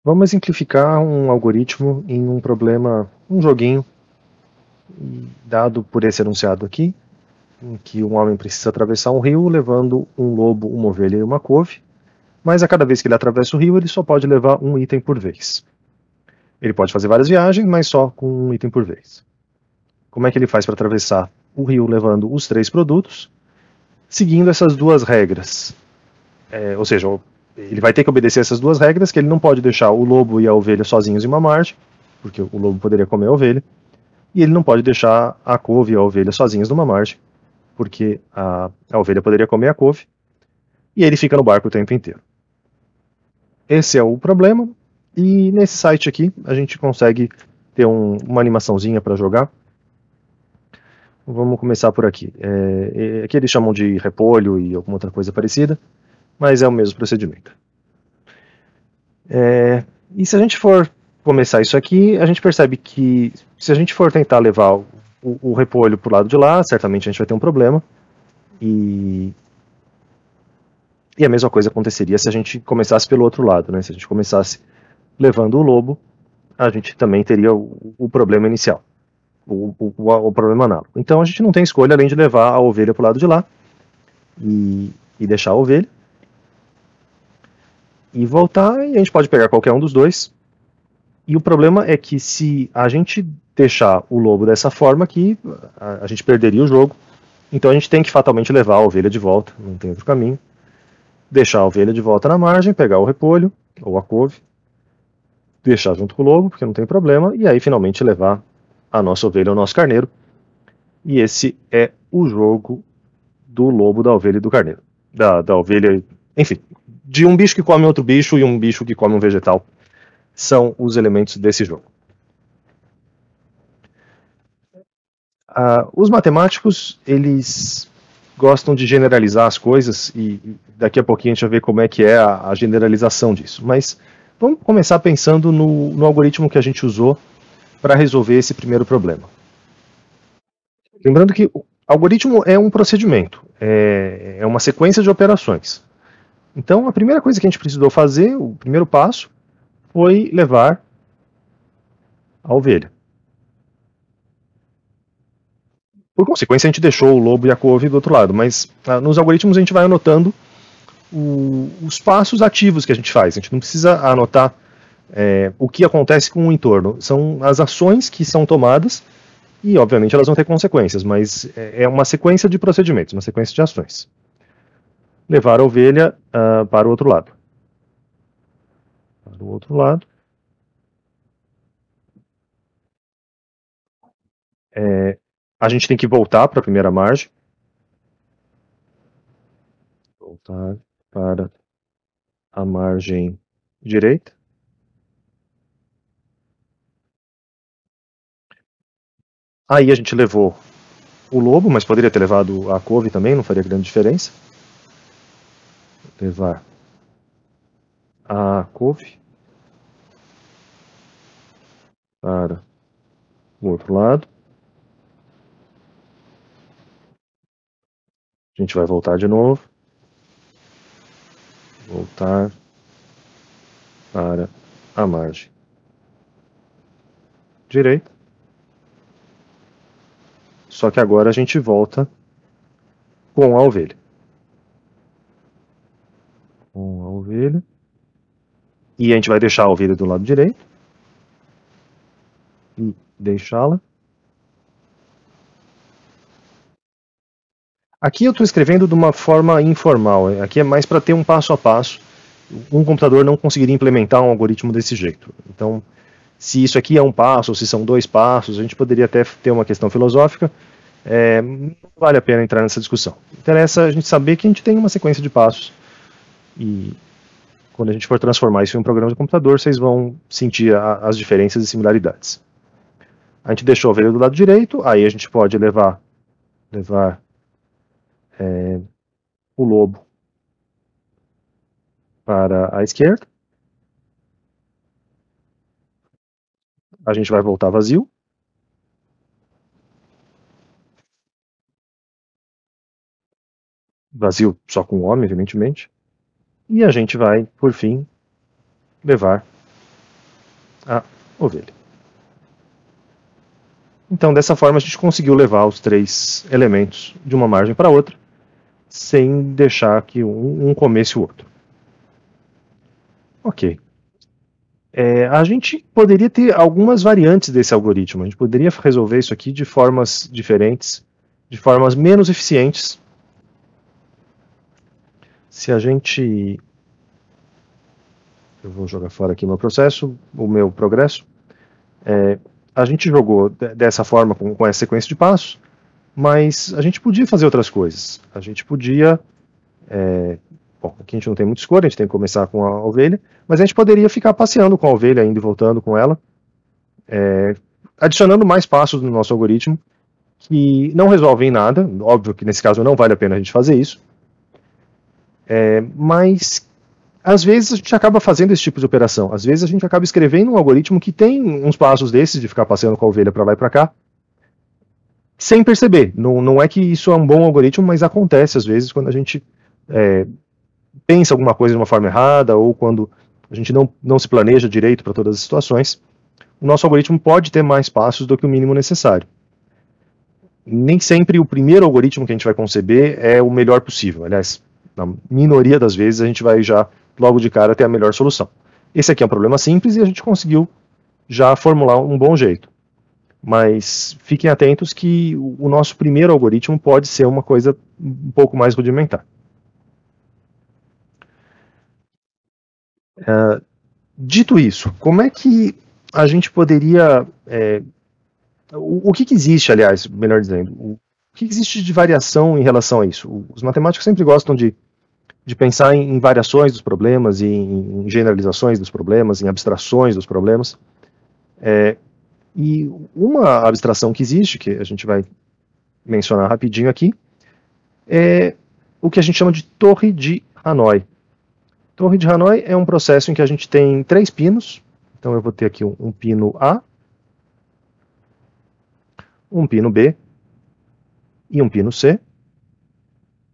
Vamos simplificar um algoritmo em um problema, um joguinho, dado por esse enunciado aqui, em que um homem precisa atravessar um rio levando um lobo, uma ovelha e uma couve, mas a cada vez que ele atravessa o rio, ele só pode levar um item por vez. Ele pode fazer várias viagens, mas só com um item por vez. Como é que ele faz para atravessar o rio levando os 3 produtos? Seguindo essas duas regras. Ou seja, ele vai ter que obedecer essas duas regras, que ele não pode deixar o lobo e a ovelha sozinhos em uma margem, porque o lobo poderia comer a ovelha, e ele não pode deixar a couve e a ovelha sozinhas numa margem, porque a ovelha poderia comer a couve, e ele fica no barco o tempo inteiro. Esse é o problema, e nesse site aqui a gente consegue ter uma animaçãozinha para jogar. Vamos começar por aqui. Aqui eles chamam de repolho e alguma outra coisa parecida, mas é o mesmo procedimento. E se a gente for começar isso aqui, a gente percebe que se a gente for tentar levar o repolho para o lado de lá, certamente a gente vai ter um problema. E a mesma coisa aconteceria se a gente começasse pelo outro lado, né? Se a gente começasse levando o lobo, a gente também teria o problema inicial, o problema análogo. Então a gente não tem escolha além de levar a ovelha para o lado de lá e deixar a ovelha e voltar, e a gente pode pegar qualquer um dos dois. E o problema é que se a gente deixar o lobo dessa forma aqui, a gente perderia o jogo. Então a gente tem que fatalmente levar a ovelha de volta, não tem outro caminho. Deixar a ovelha de volta na margem, pegar o repolho ou a couve, deixar junto com o lobo, porque não tem problema, e aí finalmente levar a nossa ovelha ou o nosso carneiro. E esse é o jogo do lobo, da ovelha e do carneiro. Da ovelha, enfim, de um bicho que come outro bicho e um bicho que come um vegetal. São os elementos desse jogo. Os matemáticos, eles gostam de generalizar as coisas e daqui a pouquinho a gente vai ver como é que é a generalização disso. Mas vamos começar pensando no algoritmo que a gente usou para resolver esse primeiro problema. Lembrando que o algoritmo é um procedimento, é uma sequência de operações. Então, a primeira coisa que a gente precisou fazer, o primeiro passo, foi levar a ovelha. Por consequência, a gente deixou o lobo e a couve do outro lado, mas nos algoritmos a gente vai anotando os passos ativos que a gente faz. A gente não precisa anotar o que acontece com o entorno. São as ações que são tomadas e, obviamente, elas vão ter consequências, mas é uma sequência de procedimentos, uma sequência de ações. Levar a ovelha para o outro lado. Para o outro lado. A gente tem que voltar para a primeira margem. Voltar para a margem direita. Aí a gente levou o lobo, mas poderia ter levado a couve também, não faria grande diferença. Levar a couve para o outro lado. A gente vai voltar de novo. Voltar para a margem direita. Só que agora a gente volta com a ovelha. Com a ovelha. E a gente vai deixar a ovelha do lado direito. E deixá-la. Aqui eu estou escrevendo de uma forma informal. Aqui é mais para ter um passo a passo. Um computador não conseguiria implementar um algoritmo desse jeito. Então, se isso aqui é um passo ou se são 2 passos, a gente poderia até ter uma questão filosófica. Não vale a pena entrar nessa discussão. Interessa a gente saber que a gente tem uma sequência de passos. E quando a gente for transformar isso em um programa de computador, vocês vão sentir as diferenças e similaridades. A gente deixou a ovelha do lado direito, aí a gente pode levar o lobo para a esquerda. A gente vai voltar vazio. Vazio só com o homem, evidentemente. E a gente vai, por fim, levar a ovelha. Então, dessa forma, a gente conseguiu levar os 3 elementos de uma margem para outra, sem deixar que um comesse o outro. Ok. A gente poderia ter algumas variantes desse algoritmo. A gente poderia resolver isso aqui de formas diferentes, de formas menos eficientes. Se a gente... Eu vou jogar fora aqui meu processo, o meu progresso. A gente jogou dessa forma, com essa sequência de passos, mas a gente podia fazer outras coisas. A gente podia... Bom, aqui a gente não tem muita escolha, a gente tem que começar com a ovelha, mas a gente poderia ficar passeando com a ovelha, indo e voltando com ela, adicionando mais passos no nosso algoritmo, que não resolvem nada. Óbvio que nesse caso não vale a pena a gente fazer isso, mas às vezes a gente acaba fazendo esse tipo de operação. Às vezes a gente acaba escrevendo um algoritmo que tem uns passos desses, de ficar passeando com a ovelha para lá e para cá, sem perceber. Não é que isso é um bom algoritmo, mas acontece às vezes quando a gente pensa alguma coisa de uma forma errada, ou quando a gente não se planeja direito para todas as situações, o nosso algoritmo pode ter mais passos do que o mínimo necessário. Nem sempre o primeiro algoritmo que a gente vai conceber é o melhor possível. Aliás, na minoria das vezes a gente vai já, logo de cara, ter a melhor solução. Esse aqui é um problema simples e a gente conseguiu já formular um bom jeito. Mas fiquem atentos que o nosso primeiro algoritmo pode ser uma coisa um pouco mais rudimentar. Dito isso, como é que a gente poderia... o que existe, aliás, melhor dizendo, o que existe de variação em relação a isso? Os matemáticos sempre gostam de pensar em variações dos problemas, em generalizações dos problemas, em abstrações dos problemas. E uma abstração que existe, que a gente vai mencionar rapidinho aqui, é o que a gente chama de torre de Hanoi. Torre de Hanoi é um processo em que a gente tem 3 pinos. Então eu vou ter aqui um pino A, um pino B e um pino C.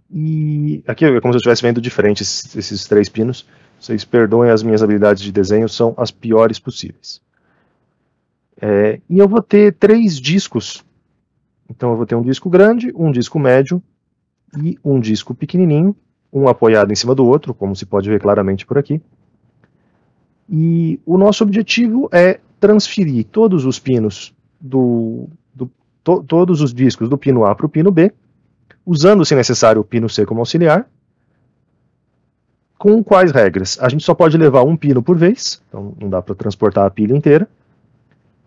E aqui é como se eu estivesse vendo de frente esses 3 pinos. Vocês perdoem, as minhas habilidades de desenho são as piores possíveis. E eu vou ter 3 discos. Então eu vou ter um disco grande, um disco médio e um disco pequenininho, um apoiado em cima do outro, como se pode ver claramente por aqui. E o nosso objetivo é transferir todos os pinos todos os discos do pino A para o pino B, usando, se necessário, o pino C como auxiliar. Com quais regras? A gente só pode levar um pino por vez, então não dá para transportar a pilha inteira.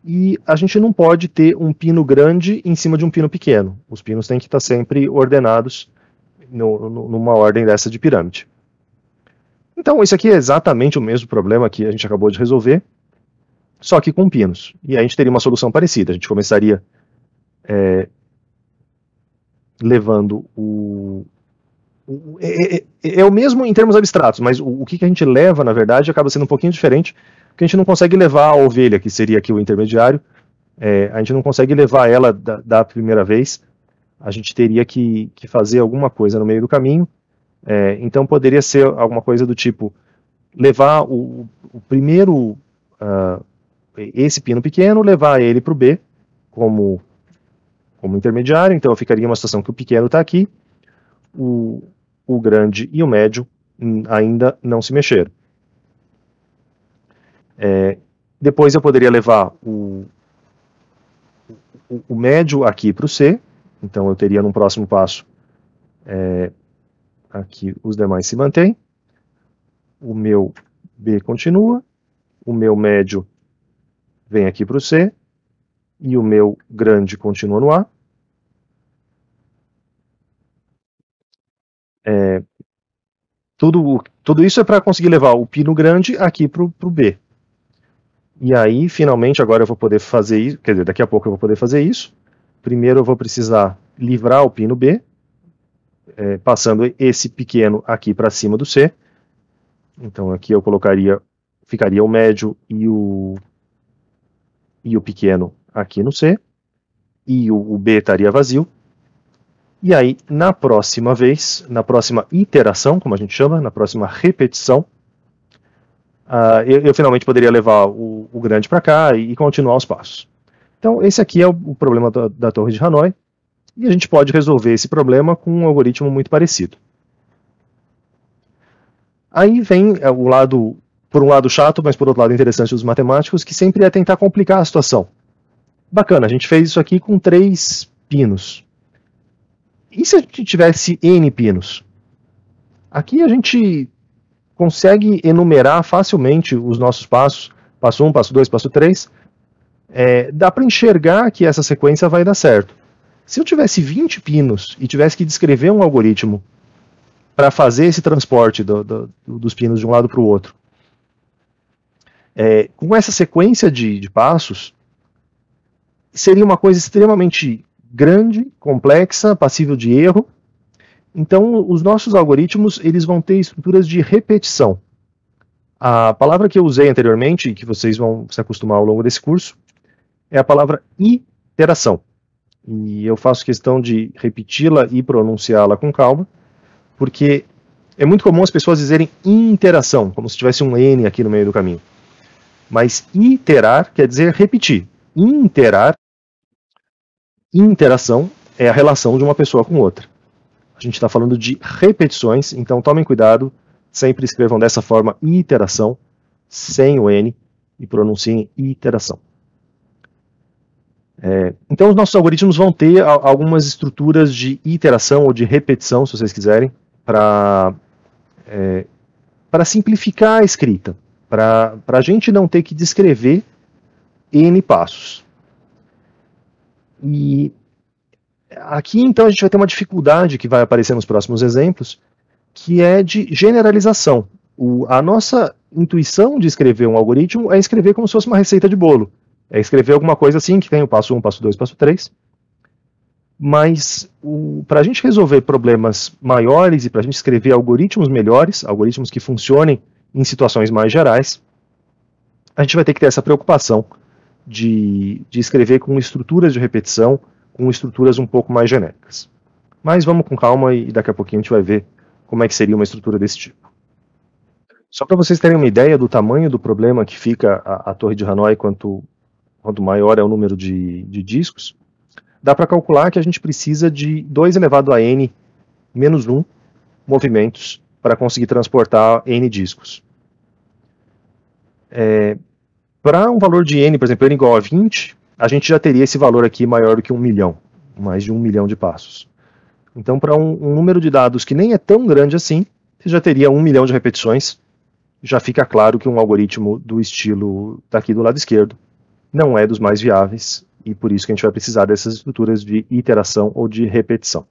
E a gente não pode ter um pino grande em cima de um pino pequeno. Os pinos têm que estar sempre ordenados numa ordem dessa de pirâmide. Então, isso aqui é exatamente o mesmo problema que a gente acabou de resolver, só que com pinos. E aí a gente teria uma solução parecida. A gente começaria levando é o mesmo em termos abstratos, mas o que a gente leva, na verdade, acaba sendo um pouquinho diferente, porque a gente não consegue levar a ovelha, que seria aqui o intermediário, a gente não consegue levar ela da primeira vez, a gente teria que fazer alguma coisa no meio do caminho. Então poderia ser alguma coisa do tipo, levar o primeiro, esse pino pequeno, levar ele para o B como intermediário. Então eu ficaria em uma situação que o pequeno está aqui, o grande e o médio ainda não se mexeram. Depois eu poderia levar o médio aqui para o C, então eu teria num próximo passo, aqui os demais se mantêm, o meu B continua, o meu médio vem aqui para o C, e o meu grande continua no A. Tudo isso é para conseguir levar o pino grande aqui para o B. E aí, finalmente, agora eu vou poder fazer isso, quer dizer, daqui a pouco eu vou poder fazer isso. Primeiro eu vou precisar livrar o pino B, passando esse pequeno aqui para cima do C. Então aqui eu ficaria o médio e o pequeno aqui no C, e o B estaria vazio. E aí, na próxima vez, na próxima iteração, como a gente chama, na próxima repetição, eu finalmente poderia levar o grande para cá e continuar os passos. Então, esse aqui é o problema da torre de Hanoi, e a gente pode resolver esse problema com um algoritmo muito parecido. Aí vem o lado, por um lado chato, mas por outro lado interessante dos matemáticos, que sempre é tentar complicar a situação. Bacana, a gente fez isso aqui com 3 pinos. E se a gente tivesse N pinos? Aqui a gente consegue enumerar facilmente os nossos passos, passo 1, passo 2, passo 3. Dá para enxergar que essa sequência vai dar certo. Se eu tivesse 20 pinos e tivesse que descrever um algoritmo para fazer esse transporte dos pinos de um lado para o outro, com essa sequência de passos, seria uma coisa extremamente grande, complexa, passível de erro. Então, os nossos algoritmos eles vão ter estruturas de repetição. A palavra que eu usei anteriormente, e que vocês vão se acostumar ao longo desse curso, é a palavra iteração. E eu faço questão de repeti-la e pronunciá-la com calma, porque é muito comum as pessoas dizerem interação, como se tivesse um N aqui no meio do caminho. Mas iterar quer dizer repetir. Interação é a relação de uma pessoa com outra. A gente está falando de repetições, então tomem cuidado, sempre escrevam dessa forma iteração, sem o N, e pronunciem iteração. Então os nossos algoritmos vão ter algumas estruturas de iteração ou de repetição, se vocês quiserem, para simplificar a escrita, para a gente não ter que descrever N passos. E aqui então a gente vai ter uma dificuldade que vai aparecer nos próximos exemplos, que é de generalização. A nossa intuição de escrever um algoritmo é escrever como se fosse uma receita de bolo. É escrever alguma coisa assim, que tem o passo 1, passo 2, passo 3. Mas para a gente resolver problemas maiores e para a gente escrever algoritmos melhores, algoritmos que funcionem em situações mais gerais, a gente vai ter que ter essa preocupação de escrever com estruturas de repetição, com estruturas um pouco mais genéricas. Mas vamos com calma e daqui a pouquinho a gente vai ver como é que seria uma estrutura desse tipo. Só para vocês terem uma ideia do tamanho do problema que fica a torre de Hanoi quanto maior é o número de discos, dá para calcular que a gente precisa de 2 elevado a n menos 1 movimentos para conseguir transportar n discos. Para um valor de n, por exemplo, n igual a 20, a gente já teria esse valor aqui maior do que 1 milhão, mais de 1 milhão de passos. Então, para um número de dados que nem é tão grande assim, você já teria 1 milhão de repetições. Já fica claro que um algoritmo do estilo daqui do lado esquerdo não é dos mais viáveis, e por isso que a gente vai precisar dessas estruturas de iteração ou de repetição.